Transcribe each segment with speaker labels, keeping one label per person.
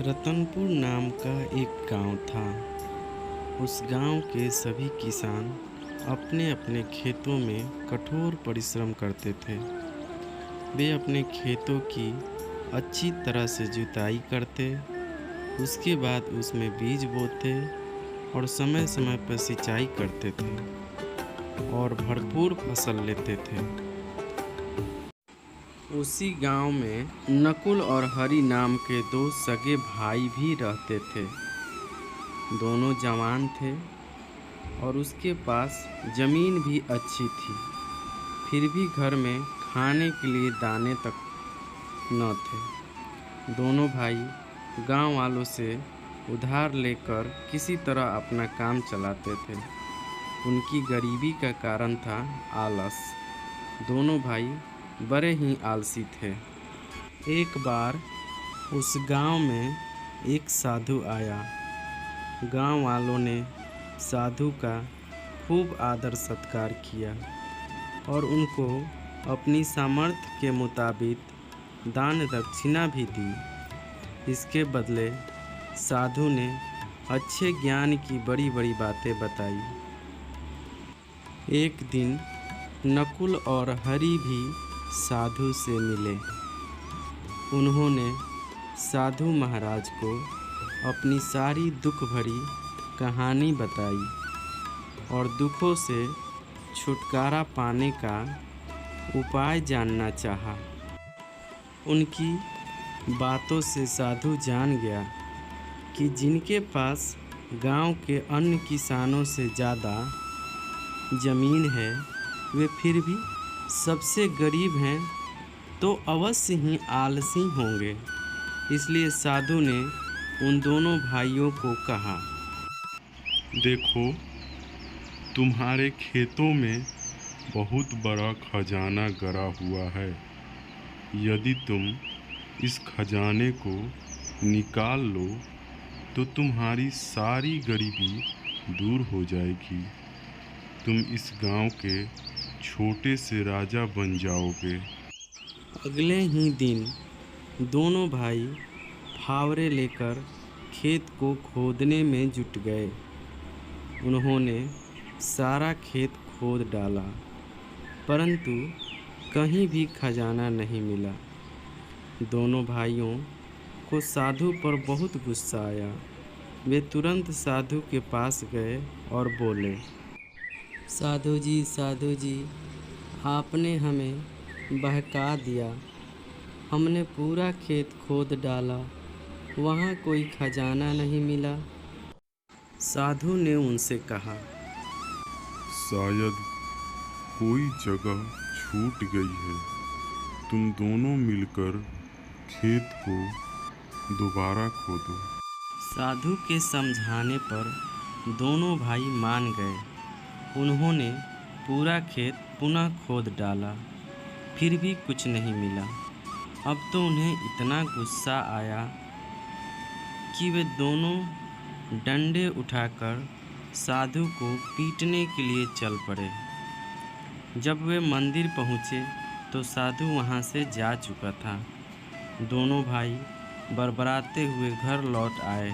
Speaker 1: रतनपुर नाम का एक गांव था। उस गांव के सभी किसान अपने अपने खेतों में कठोर परिश्रम करते थे। वे अपने खेतों की अच्छी तरह से जुताई करते, उसके बाद उसमें बीज बोते और समय समय पर सिंचाई करते थे और भरपूर फसल लेते थे। उसी गांव में नकुल और हरि नाम के दो सगे भाई भी रहते थे। दोनों जवान थे और उसके पास जमीन भी अच्छी थी। फिर भी घर में खाने के लिए दाने तक न थे। दोनों भाई गांव वालों से उधार लेकर किसी तरह अपना काम चलाते थे। उनकी गरीबी का कारण था आलस। दोनों भाई बड़े ही आलसी थे। एक बार उस गांव में एक साधु आया। गांव वालों ने साधु का खूब आदर सत्कार किया और उनको अपनी सामर्थ्य के मुताबिक दान दक्षिणा भी दी। इसके बदले साधु ने अच्छे ज्ञान की बड़ी बड़ी बातें बताई। एक दिन नकुल और हरि भी साधु से मिले। उन्होंने साधु महाराज को अपनी सारी दुख भरी कहानी बताई और दुखों से छुटकारा पाने का उपाय जानना चाहा। उनकी बातों से साधु जान गया कि जिनके पास गांव के अन्य किसानों से ज़्यादा ज़मीन है, वे फिर भी सबसे गरीब हैं तो अवश्य ही आलसी होंगे। इसलिए साधु ने उन दोनों भाइयों को कहा,
Speaker 2: देखो, तुम्हारे खेतों में बहुत बड़ा खजाना गड़ा हुआ है। यदि तुम इस खजाने को निकाल लो तो तुम्हारी सारी गरीबी दूर हो जाएगी। तुम इस गांव के छोटे से राजा बन जाओगे।
Speaker 1: अगले ही दिन दोनों भाई फावड़े लेकर खेत को खोदने में जुट गए। उन्होंने सारा खेत खोद डाला, परंतु कहीं भी खजाना नहीं मिला। दोनों भाइयों को साधु पर बहुत गुस्सा आया। वे तुरंत साधु के पास गए और बोले, साधु जी, आपने हमें बहका दिया। हमने पूरा खेत खोद डाला, वहाँ कोई खजाना नहीं मिला। साधु ने उनसे कहा,
Speaker 2: शायद कोई जगह छूट गई है। तुम दोनों मिलकर खेत को दोबारा खोदो।
Speaker 1: साधु के समझाने पर दोनों भाई मान गए। उन्होंने पूरा खेत पुनः खोद डाला, फिर भी कुछ नहीं मिला। अब तो उन्हें इतना गुस्सा आया कि वे दोनों डंडे उठाकर साधु को पीटने के लिए चल पड़े। जब वे मंदिर पहुँचे तो साधु वहाँ से जा चुका था। दोनों भाई बड़बड़ाते हुए घर लौट आए।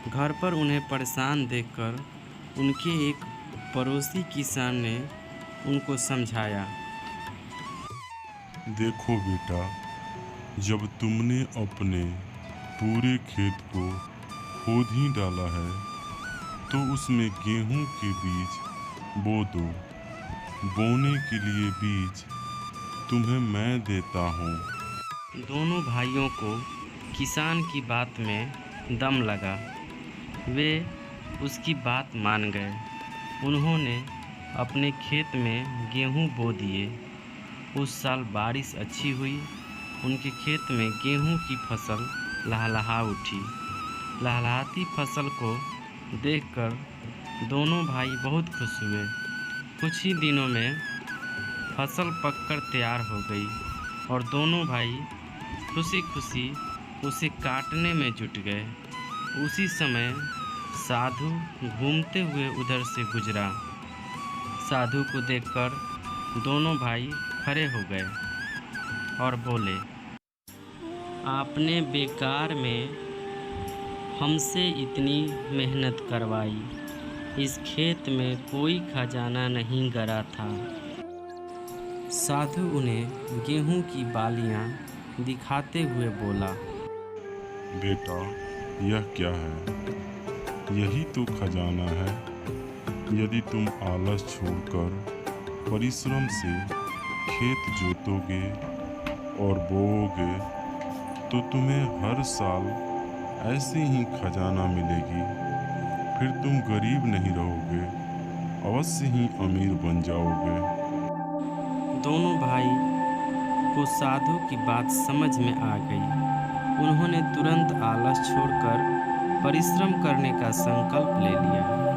Speaker 1: घर पर उन्हें परेशान देखकर उनके एक पड़ोसी किसान ने उनको समझाया,
Speaker 2: देखो बेटा, जब तुमने अपने पूरे खेत को खोद ही डाला है तो उसमें गेहूं के बीज बो दो। बोने के लिए बीज तुम्हें मैं देता हूँ।
Speaker 1: दोनों भाइयों को किसान की बात में दम लगा। वे उसकी बात मान गए। उन्होंने अपने खेत में गेहूं बो दिए। उस साल बारिश अच्छी हुई। उनके खेत में गेहूं की फसल लहलहा उठी। लहलहाती फसल को देखकर दोनों भाई बहुत खुश हुए। कुछ ही दिनों में फसल पककर तैयार हो गई और दोनों भाई खुशी खुशी उसे काटने में जुट गए। उसी समय साधु घूमते हुए उधर से गुजरा। साधु को देखकर दोनों भाई खड़े हो गए और बोले, आपने बेकार में हमसे इतनी मेहनत करवाई। इस खेत में कोई खजाना नहीं गड़ा था। साधु उन्हें गेहूं की बालियां दिखाते हुए बोला,
Speaker 2: बेटा, यह क्या है? यही तो खजाना है। यदि तुम आलस छोड़कर परिश्रम से खेत जोतोगे और बोओगे तो तुम्हें हर साल ऐसे ही खजाना मिलेगी। फिर तुम गरीब नहीं रहोगे, अवश्य ही अमीर बन जाओगे।
Speaker 1: दोनों भाई को साधु की बात समझ में आ गई। उन्होंने तुरंत आलस छोड़कर परिश्रम करने का संकल्प ले लिया।